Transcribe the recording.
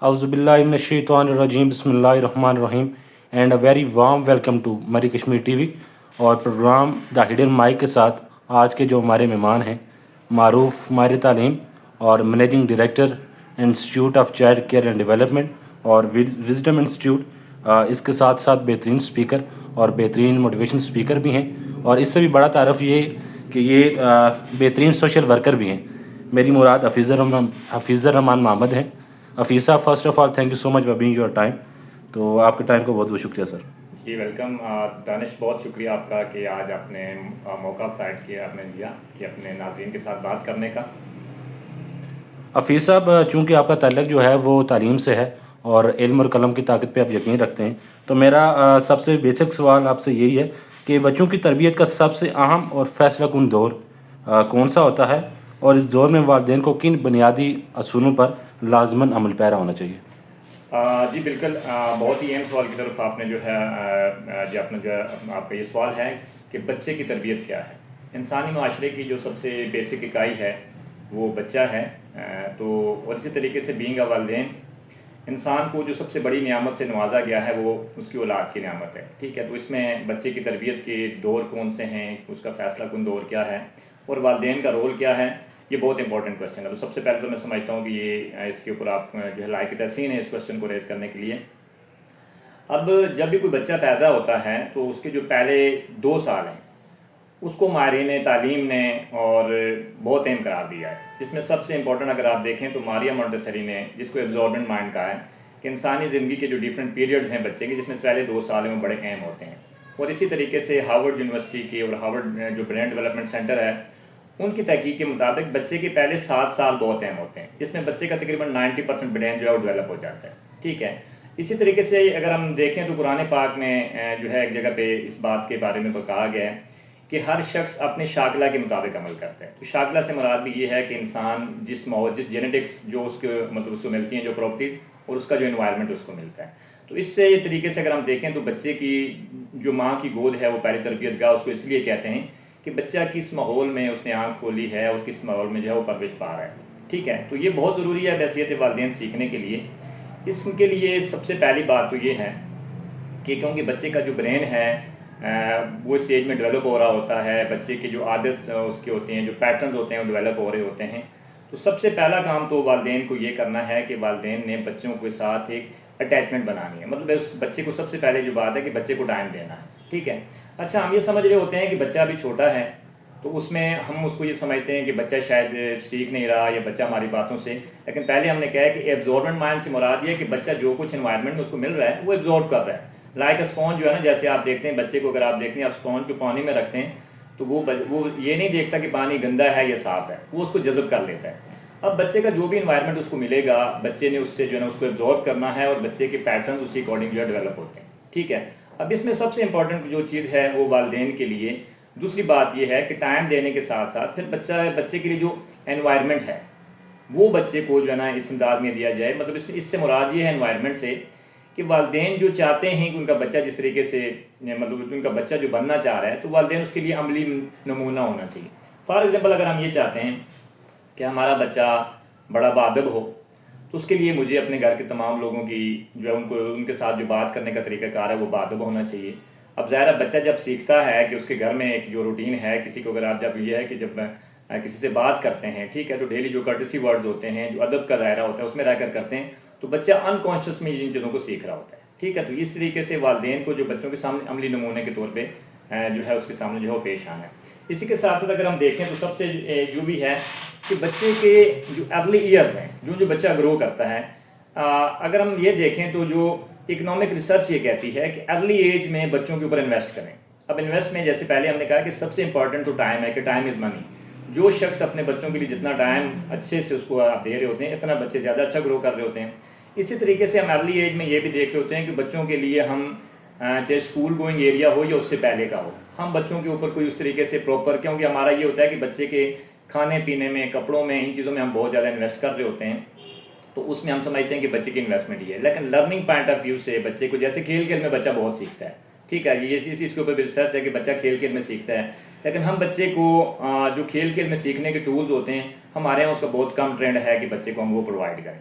Auzubillahiminash-shaytanir-rajim, Bismillahir-Rahmanir-Rahim, and a very warm welcome to मरी Kashmir TV और programme the hidden mic के साथ आज के जो हमारे मेहमान हैं मारूफ माहिर तालीम और managing director institute of child care and development और विजडम इंस्टीट्यूट, इसके साथ साथ बेहतरीन स्पीकर और बेहतरीन मोटिवेशन स्पीकर भी हैं और इससे भी बड़ा तारफ़ ये कि ये बेहतरीन सोशल वर्कर भी हैं। मेरी मुराद हफीज़ुर रहमान मोहम्मद हैं। हफीज़ साहब, first of all thank you so much for being your time. तो आपके टाइम को बहुत बहुत शुक्रिया सर। जी वेलकम दानिश, बहुत शुक्रिया आपका कि आज आपने मौका फ्राइड किया, आपने दिया कि अपने नाज़रीन के साथ बात करने का। हफीज़ साहब, चूँकि आपका ताल्लुक जो है वो तालीम से है और इल्म और कलम की ताकत पे आप यकीन रखते हैं, तो मेरा सबसे बेसिक सवाल आपसे यही है कि बच्चों की तरबियत का सबसे अहम और फैसला कुन दौर कौन सा होता है और इस दौर में वालिदैन को किन बुनियादी असूलों पर लाजमन अमल पैरा होना चाहिए? जी बिल्कुल, बहुत ही अहम सवाल की तरफ आपने जो है आपका ये सवाल है कि बच्चे की तरबियत क्या है। इंसानी माशरे की जो सबसे बेसिक इकाई है वो बच्चा है। तो और इसी तरीके से बीइंग अ वालिदैन, इंसान को जो सबसे बड़ी नियामत से नवाजा गया है वो उसकी औलाद की नियामत है। ठीक है, तो इसमें बच्चे की तरबियत के दौर कौन से हैं, उसका फ़ैसला कुन दौर क्या है और वालिदैन का रोल क्या है, ये बहुत इंपॉर्टेंट क्वेश्चन है। तो सबसे पहले तो मैं समझता हूँ कि ये इसके ऊपर आप जो है लायक तहसीन है इस क्वेश्चन को रेज करने के लिए। अब जब भी कोई बच्चा पैदा होता है तो उसके जो पहले 2 साल हैं उसको माहिरीन तालीम ने और बहुत अहम करार दिया है। जिसमें सबसे इंपॉर्टेंट अगर आप देखें तो मारिया मोंटेसरी ने, जिसको एब्जॉर्बेंट माइंड कहा है, कि इंसानी ज़िंदगी के जो डिफरेंट पीरियड्स हैं बच्चे के, जिसमें पहले 2 साल हैं वो बड़े अहम होते हैं। और इसी तरीके से हार्वर्ड यूनिवर्सिटी के और हार्वर्ड जो ब्रेन डेवलपमेंट सेंटर है उनकी तहकीक के मुताबिक बच्चे के पहले 7 साल बहुत अहम होते हैं, जिसमें बच्चे का तकरीबन 90% ब्रेन जो है वो डेवलप हो जाता है। ठीक है, इसी तरीके से अगर हम देखें तो कुरान पाक में जो है एक जगह पे इस बात के बारे में कहा गया है कि हर शख्स अपने शाकला के मुताबिक अमल करता है। तो शाकला से मुराद भी ये है कि इंसान जिस जेनेटिक्स जो उसके मतलब उसको मिलती हैं जो प्रॉपर्टीज़ और उसका जो इन्वायरमेंट उसको मिलता है। तो इससे ये तरीके से अगर हम देखें तो बच्चे की जो माँ की गोद है वो पहली तरबियत गाह उसको इसलिए कहते हैं कि बच्चा किस माहौल में उसने आँख खोली है और किस माहौल में जो है वो परवरिश पा रहा है। ठीक है, तो ये बहुत ज़रूरी है हैसियत वालिदैन सीखने के लिए। इसके लिए सबसे पहली बात तो ये है कि क्योंकि बच्चे का जो ब्रेन है वो इस एज में डेवलप हो रहा होता है, बच्चे की जो आदत उसके होते हैं, जो पैटर्न्स होते हैं वो डेवलप हो रहे होते हैं। तो सबसे पहला काम तो वालिदैन को ये करना है कि वालिदैन ने बच्चों के साथ एक अटैचमेंट बनानी है। मतलब उस बच्चे को सबसे पहले जो बात है कि बच्चे को टाइम देना है। ठीक है, अच्छा हम ये समझ रहे होते हैं कि बच्चा अभी छोटा है तो उसमें हम उसको ये समझते हैं कि बच्चा शायद सीख नहीं रहा या बच्चा हमारी बातों से, लेकिन पहले हमने कहा है कि एब्जॉर्बेंट माइंड से मुराद ये है कि बच्चा जो कुछ एनवायरनमेंट में उसको मिल रहा है वो एब्जॉर्ब कर रहा है। लाइक स्पॉन्ज जो है ना, जैसे आप देखते हैं बच्चे को, अगर आप देखते हैं आप स्पॉन्ज को पानी में रखते हैं तो वो ये नहीं देखता कि पानी गंदा है या साफ़ है, वो उसको जज़ब कर लेता है। अब बच्चे का जो भी इन्वायरमेंट उसको मिलेगा बच्चे ने उससे जो है ना उसको एब्जॉर्ब करना है और बच्चे के पैटर्न उसी अकॉर्डिंग जो है डेवलप होते हैं। ठीक है, अब इसमें सबसे इंपॉर्टेंट जो चीज़ है वो वालिदैन के लिए दूसरी बात ये है कि टाइम देने के साथ साथ फिर बच्चे के लिए जो एनवायरनमेंट है वो बच्चे को जो है ना इस अंदाज में दिया जाए। मतलब इससे मुराद ये है एनवायरनमेंट से कि वालिदैन जो चाहते हैं कि उनका बच्चा जिस तरीके से मतलब उनका बच्चा जो बनना चाह रहा है तो वालिदैन उसके लिए अमली नमूना होना चाहिए। फॉर एग्ज़ाम्पल, अगर हम ये चाहते हैं कि हमारा बच्चा बड़ा बाअदब हो तो उसके लिए मुझे अपने घर के तमाम लोगों की जो है उनके साथ जो बात करने का तरीक़ाकार है वो बाअदब होना चाहिए। अब ज़ाहिर है बच्चा जब सीखता है कि उसके घर में एक जो रूटीन है, किसी को अगर आप जब ये है कि जब किसी से बात करते हैं, ठीक है, तो डेली जो कर्टसी वर्ड्स होते हैं, जो अदब का दायरा होता है उसमें रहकर करते हैं, तो बच्चा अनकॉन्शियस में इन चीज़ों को सीख रहा होता है। ठीक है, तो इस तरीके से वालिदैन को जो बच्चों के सामने अमली नमूने के तौर पर जो है उसके सामने जो है पेश आना है। इसी के साथ साथ अगर हम देखें तो सबसे जो भी है कि बच्चे के जो अर्ली ईयर्स हैं, जो बच्चा ग्रो करता है, अगर हम ये देखें तो जो इकोनॉमिक रिसर्च ये कहती है कि अर्ली एज में बच्चों के ऊपर इन्वेस्ट करें। अब इन्वेस्ट में जैसे पहले हमने कहा कि सबसे इंपॉर्टेंट तो टाइम है, कि टाइम इज़ मनी। जो शख्स अपने बच्चों के लिए जितना टाइम अच्छे से उसको आप दे रहे होते हैं इतना बच्चे ज़्यादा अच्छा ग्रो कर रहे होते हैं। इसी तरीके से हम अर्ली एज में ये भी देख रहे होते हैं कि बच्चों के लिए हम चाहे स्कूल गोइंग एरिया हो या उससे पहले का हो, हम बच्चों के ऊपर कोई उस तरीके से प्रॉपर, क्योंकि हमारा ये होता है कि बच्चे के खाने पीने में, कपड़ों में, इन चीज़ों में हम बहुत ज़्यादा इन्वेस्ट कर रहे होते हैं, तो उसमें हम समझते हैं कि बच्चे की इन्वेस्टमेंट ही है। लेकिन लर्निंग पॉइंट ऑफ व्यू से बच्चे को, जैसे खेल खेल में बच्चा बहुत सीखता है, ठीक है, ये इसके ऊपर भी रिसर्च है कि बच्चा खेल खेल में सीखता है, लेकिन हम बच्चे को जो खेल खेल में सीखने के टूल्स होते हैं हमारे यहाँ उसका बहुत कम ट्रेंड है कि बच्चे को हम वो प्रोवाइड करें।